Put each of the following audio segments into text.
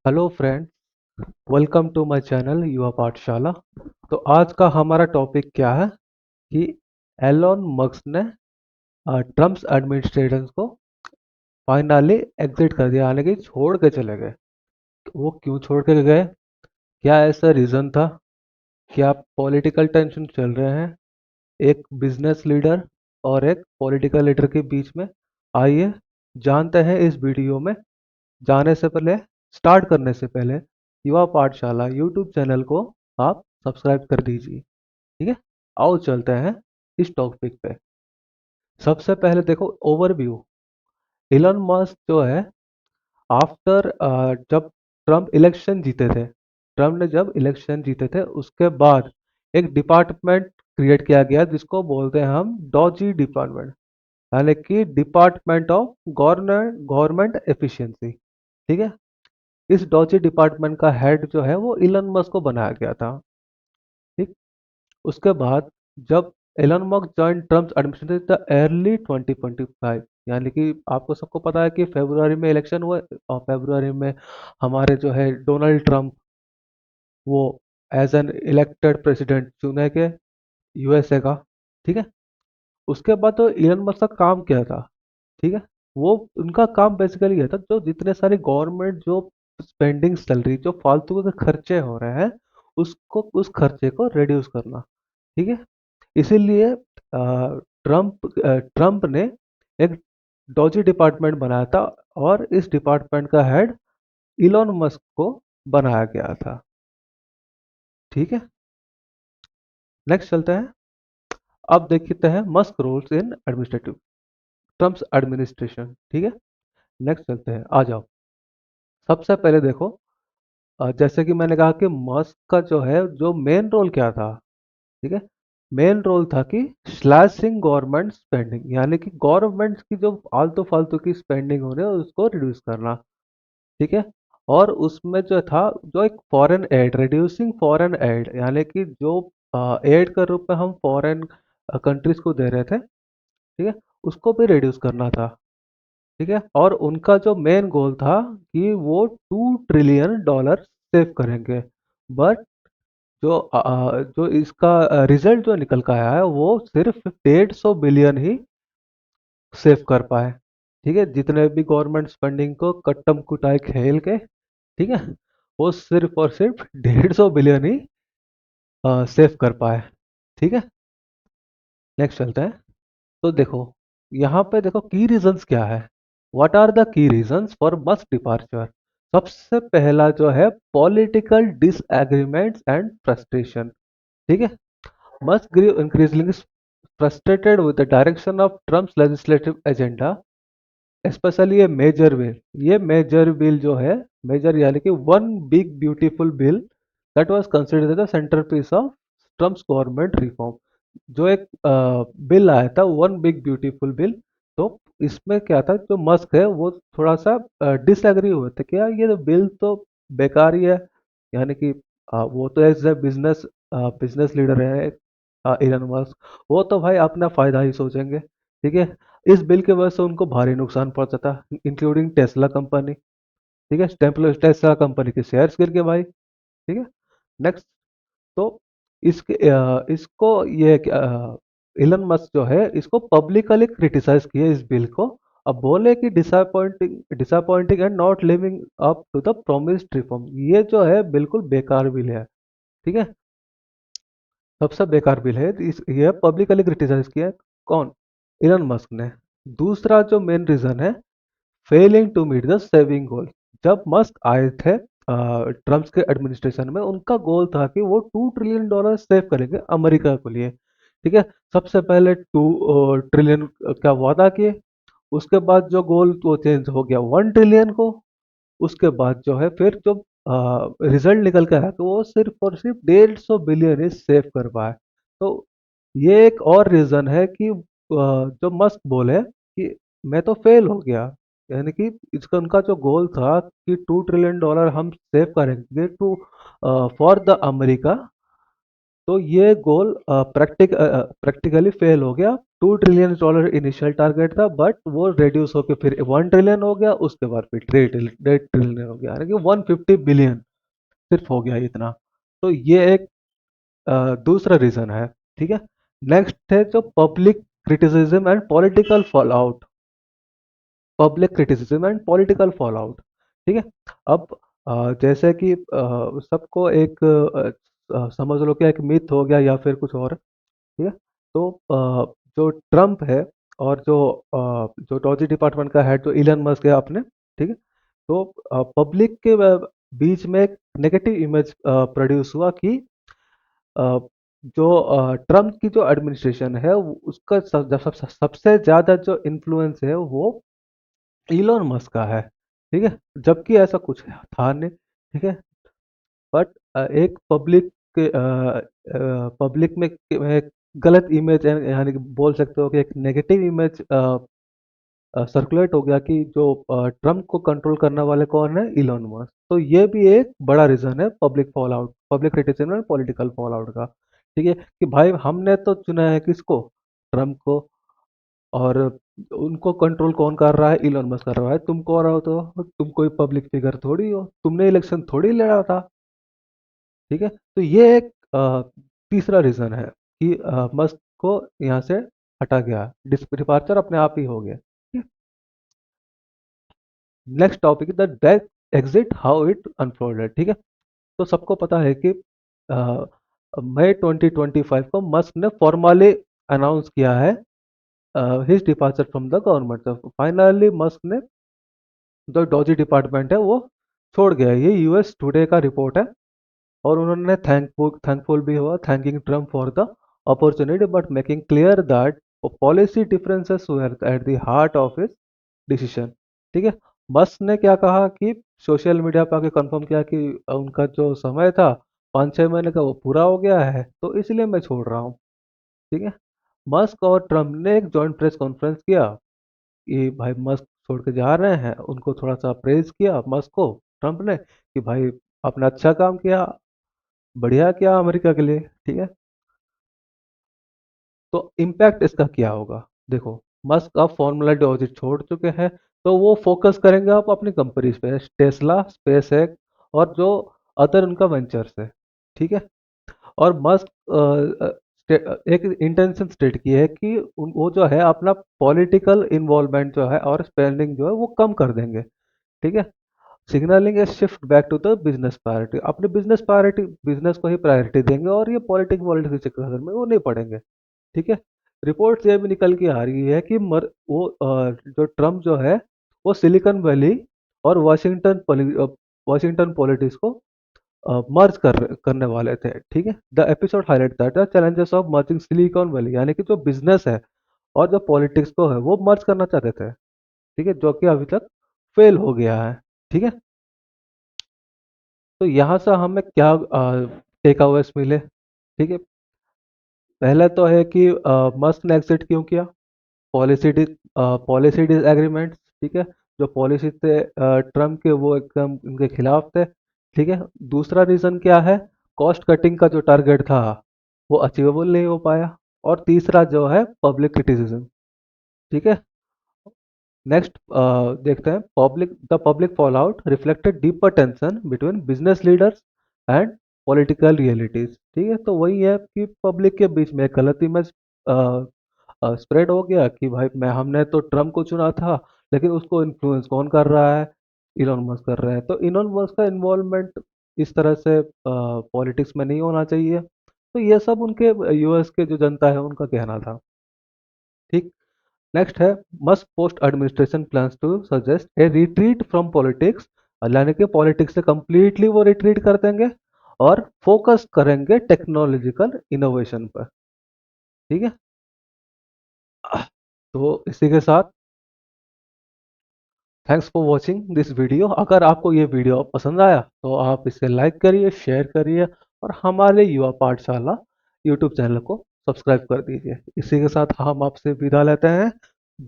Hello friend, welcome to my channel Yuva Pathshala. तो आज का हमारा टॉपिक क्या है कि एलोन मस्क ने ट्रम्प एडमिनिस्ट्रेशन को फाइनली एग्जिट कर दिया, यानी कि छोड़ के चले गए। वो क्यों छोड़ के गए? क्या ऐसा रीज़न था? क्या पॉलिटिकल टेंशन चल रहे हैं एक बिजनेस लीडर और एक पॉलिटिकल लीडर के बीच में? आइए जानते हैं इस वीडियो में। जाने से पहले, स्टार्ट करने से पहले, युवा पाठशाला यूट्यूब चैनल को आप सब्सक्राइब कर दीजिए। ठीक है, आओ चलते हैं इस टॉपिक पे। सबसे पहले देखो ओवरव्यू। इलन मस्क जो है, आफ्टर जब ट्रम्प इलेक्शन जीते थे, ट्रम्प ने जब इलेक्शन जीते थे उसके बाद एक डिपार्टमेंट क्रिएट किया गया जिसको बोलते हैं हम डॉजी डिपार्टमेंट, यानी कि डिपार्टमेंट ऑफ गवर्नमेंट एफिशिएंसी। ठीक है, इस डॉजी डिपार्टमेंट का हेड जो है वो इलन मस्क को बनाया गया था। ठीक, उसके बाद जब Elon Musk join Trump administration the early 2025, यानी कि आपको सबको पता है कि फरवरी में इलेक्शन हुआ और फरवरी में हमारे जो है डोनाल्ड ट्रम्प वो एज एन इलेक्टेड प्रेसिडेंट चुने गए यूएसए का। ठीक है, उसके बाद तो इलन मस्क का काम क्या था? ठीक है, वो उनका काम बेसिकली ये था, जो जितने सारे गवर्नमेंट जो स्पेंडिंग चल रही, जो फालतू के खर्चे हो रहे हैं, उसको उस खर्चे को रिड्यूस करना। ठीक है, इसीलिए ट्रम्प ने एक डॉजी डिपार्टमेंट बनाया था और इस डिपार्टमेंट का हेड इलॉन मस्क को बनाया गया था। ठीक है, नेक्स्ट चलते हैं। अब देखते हैं Musk roles in administrative Trump's administration. ठीक है, नेक्स्ट चलते हैं, आ जाओ। सबसे पहले देखो, जैसे कि मैंने कहा कि मस्क का जो है जो मेन रोल क्या था। ठीक है, मेन रोल था कि स्लैशिंग गवर्नमेंट स्पेंडिंग, यानी कि गवर्नमेंट की जो फालतू फालतू की स्पेंडिंग हो रही है उसको रिड्यूस करना। ठीक है, और उसमें जो था, जो एक foreign add, reducing foreign add, यानी कि जो एड के रूप में हम फॉरेन कंट्रीज को दे रहे थे, ठीक है, उसको भी रिड्यूस करना था। ठीक है, और उनका जो मेन गोल था कि वो $2 ट्रिलियन सेव करेंगे। बट जो इसका रिजल्ट जो निकल कर आया है वो सिर्फ 150 बिलियन ही सेव कर पाए। ठीक है, जितने भी गवर्नमेंट फंडिंग को कट्टम कुटाई खेल के, ठीक है, वो सिर्फ और सिर्फ 150 बिलियन ही सेव कर पाए। ठीक है, नेक्स्ट चलते हैं। तो देखो, यहाँ पे देखो की रीजंस क्या है। What are the key reasons for Musk departure? सबसे पहला जो है पॉलिटिकल डिसएग्रीमेंट्स एंड फ्रस्ट्रेशन। ठीक है, Musk grew increasingly frustrated with the direction of Trump's legislative agenda, specially ये मेजर बिल। ये मेजर बिल जो है, मेजर यानी कि one big beautiful bill that was considered the centrepiece of Trump's government reform. जो एक bill आया था, वन बिग ब्यूटीफुल बिल। तो इसमें क्या था, जो मस्क है वो थोड़ा सा डिसएग्री हुए थे, क्या ये तो बिल तो बेकार ही है, यानी कि वो तो एज ए बिजनेस लीडर है इलन मस्क, वो तो भाई अपना फायदा ही सोचेंगे। ठीक है, इस बिल की वजह से उनको भारी नुकसान पहुंचा था, इंक्लूडिंग टेस्ला कंपनी। ठीक है, टेस्ला कंपनी के शेयर्स गिर गए भाई। ठीक है, नेक्स्ट। तो इसको ये इलन मस्क जो है इसको पब्लिकली क्रिटिसाइज किया इस बिल को। अब बोले कि disappointing disappointing and not living up to the promised reform, ये जो है बिल्कुल बेकार बिल है। ठीक है, सबसे बेकार बिल है, ये पब्लिकली क्रिटिसाइज किया है। कौन? इलन मस्क ने। दूसरा जो मेन रीजन है, failing to meet the saving goal. जब मस्क आए थे ट्रम्प के एडमिनिस्ट्रेशन में, उनका गोल था कि वो $2 ट्रिलियन सेव करेंगे अमेरिका के लिए। ठीक है, सबसे पहले 2 ट्रिलियन का वादा किए, उसके बाद जो गोल वो चेंज हो गया 1 ट्रिलियन को। उसके बाद जो है फिर जो रिजल्ट निकल कर आया तो वो सिर्फ और सिर्फ 150 बिलियन ही सेव कर पाए। तो ये एक और रीजन है कि जो मस्क बोले कि मैं तो फेल हो गया, यानी कि इसका उनका जो गोल था कि $2 ट्रिलियन हम सेव करेंगे टू फॉर द अमेरिका, तो ये गोल प्रैक्टिकली फेल हो गया। $2 ट्रिलियन इनिशियल टारगेट था, बट वो रेड्यूस होकर फिर 1 ट्रिलियन हो गया, उसके बाद फिर 3 ट्रिलियन हो गया, यानी कि 150 बिलियन सिर्फ हो गया इतना। तो ये एक दूसरा रीजन है। ठीक है। नेक्स्ट है जो public criticism and political fall out. Public criticism and political fall out. ठीक है। अब जैसे कि सबको एक समझ लो कि एक मिथ हो गया या फिर कुछ और। ठीक है। तो जो ट्रम्प है और जो डॉजी डिपार्टमेंट का हेड जो इलन मस्क है अपने। ठीक है। तो पब्लिक के बीच में एक नेगेटिव इमेज प्रोड्यूस हुआ कि अ, जो ट्रम्प की जो एडमिनिस्ट्रेशन है उसका सबसे ज़्यादा जो इन्फ्लुएंस है वो इलोन मस्क का है। ठीक है। जबकि ऐसा कुछ था नहीं। ठीक है। बट एक पब्लिक में एक गलत इमेज, यानी कि बोल सकते हो कि एक नेगेटिव इमेज सर्कुलेट हो गया कि जो ट्रम्प को कंट्रोल करने वाले कौन है, इलोन मस्क। तो ये भी एक बड़ा रीजन है public fall out, public criticism और पॉलिटिकल फॉल आउट का। ठीक है, कि भाई हमने तो चुना है किसको, ट्रम्प को। और उनको कंट्रोल कौन कर रहा है, इलोन मस्क कर रहा है। तुम कौन हो, तो तुम कोई पब्लिक फिगर थोड़ी हो, तुमने इलेक्शन थोड़ी लड़ा था। ठीक है। तो ये एक तीसरा रीजन है कि मस्क को यहाँ से हटा गया, डिपार्चर अपने आप ही हो गया। Next topic the death exit how it unfolded. ठीक है। तो सबको पता है कि अ, मई 2025 को मस्क ने फॉर्मली अनाउंस किया है his departure from the government. Finally Musk ने जो डॉजी डिपार्टमेंट है वो छोड़ गया। ये यूएस टुडे का रिपोर्ट है। और उन्होंने थैंकफुल भी हुआ, thanking Trump for the opportunity but making clear that policy differences were at the heart of his decision. ठीक है। मस्क ने क्या कहा कि सोशल मीडिया पर आके कंफर्म किया कि उनका जो समय था 5-6 महीने का वो पूरा हो गया है, तो इसलिए मैं छोड़ रहा हूँ। ठीक है। मस्क और ट्रम्प ने एक जॉइंट प्रेस कॉन्फ्रेंस किया कि भाई मस्क छोड़ के जा रहे हैं। उनको थोड़ा सा प्रेज किया मस्क को, ट्रम्प ने, कि भाई आपने अच्छा काम किया, बढ़िया किया अमेरिका के लिए। ठीक है। तो इम्पैक्ट इसका क्या होगा, देखो। मस्क अब फॉर्मूला डिपॉजिट छोड़ चुके हैं, तो वो फोकस करेंगे आप अपनी कंपनीज पे, टेस्ला, स्पेस एक्स और जो अदर उनका वेंचर्स है। ठीक है। और मस्क एक इंटेंशन स्टेट की है कि वो जो है अपना पॉलिटिकल इन्वॉल्वमेंट जो है और स्पेंडिंग जो है वो कम कर देंगे। ठीक है। Signalling a shift back to the business priority, अपने बिजनेस प्रायोरिटी, बिजनेस को ही प्रायोरिटी देंगे और ये पॉलिटिक्स के चक्कर में वो नहीं पड़ेंगे। ठीक है। रिपोर्ट ये भी निकल के आ रही है कि जो ट्रम्प जो है वो सिलिकॉन वैली और वाशिंगटन पॉलिटिक्स को मर्ज करने वाले थे। ठीक है। The episode highlight that the challenges of merging silicon valley, यानी कि जो बिजनेस है और जो पॉलिटिक्स को है वो मर्ज करना चाहते थे। ठीक है। जो कि अभी तक फेल हो गया है। ठीक है। तो यहाँ से हमें क्या टेक अवेस मिले। ठीक है। पहला तो है कि मस्क ने एग्जिट क्यों किया, पॉलिसी पॉलिसी डिसएग्रीमेंट। ठीक है। जो पॉलिसी थे ट्रम्प के वो एकदम उनके खिलाफ थे। ठीक है। दूसरा रीजन क्या है, कॉस्ट कटिंग का जो टारगेट था वो अचीवेबल नहीं हो पाया। और तीसरा जो है पब्लिक क्रिटिसिज्म। ठीक है। नेक्स्ट देखते हैं the public fall out reflected deeper tension between business leaders and political realities. ठीक है। तो वही है कि पब्लिक के बीच में एक गलत इमेज स्प्रेड हो गया कि भाई मैं हमने तो ट्रम्प को चुना था, लेकिन उसको इन्फ्लुएंस कौन कर रहा है, इलोन मस्क कर रहा है। तो इलोन मस्क का इन्वॉल्वमेंट इस तरह से पॉलिटिक्स में नहीं होना चाहिए। तो ये सब उनके यूएस के जो जनता है उनका कहना था। ठीक। नेक्स्ट है Musk post administration plans to suggest a retreat from politics, यानी कि पॉलिटिक्स से कंप्लीटली वो रिट्रीट कर देंगे और फोकस करेंगे टेक्नोलॉजिकल इनोवेशन पर। ठीक है। तो इसी के साथ thanks for watching this video. अगर आपको ये वीडियो पसंद आया तो आप इसे लाइक करिए, शेयर करिए और हमारे युवा पाठशाला यूट्यूब चैनल को सब्सक्राइब कर दीजिए। इसी के साथ हम आपसे विदा लेते हैं।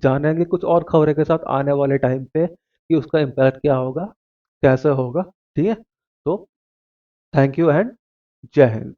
जानेंगे कुछ और खबरें के साथ आने वाले टाइम पे कि उसका इम्पैक्ट क्या होगा, कैसे होगा। ठीक है। तो थैंक यू एंड जय हिंद।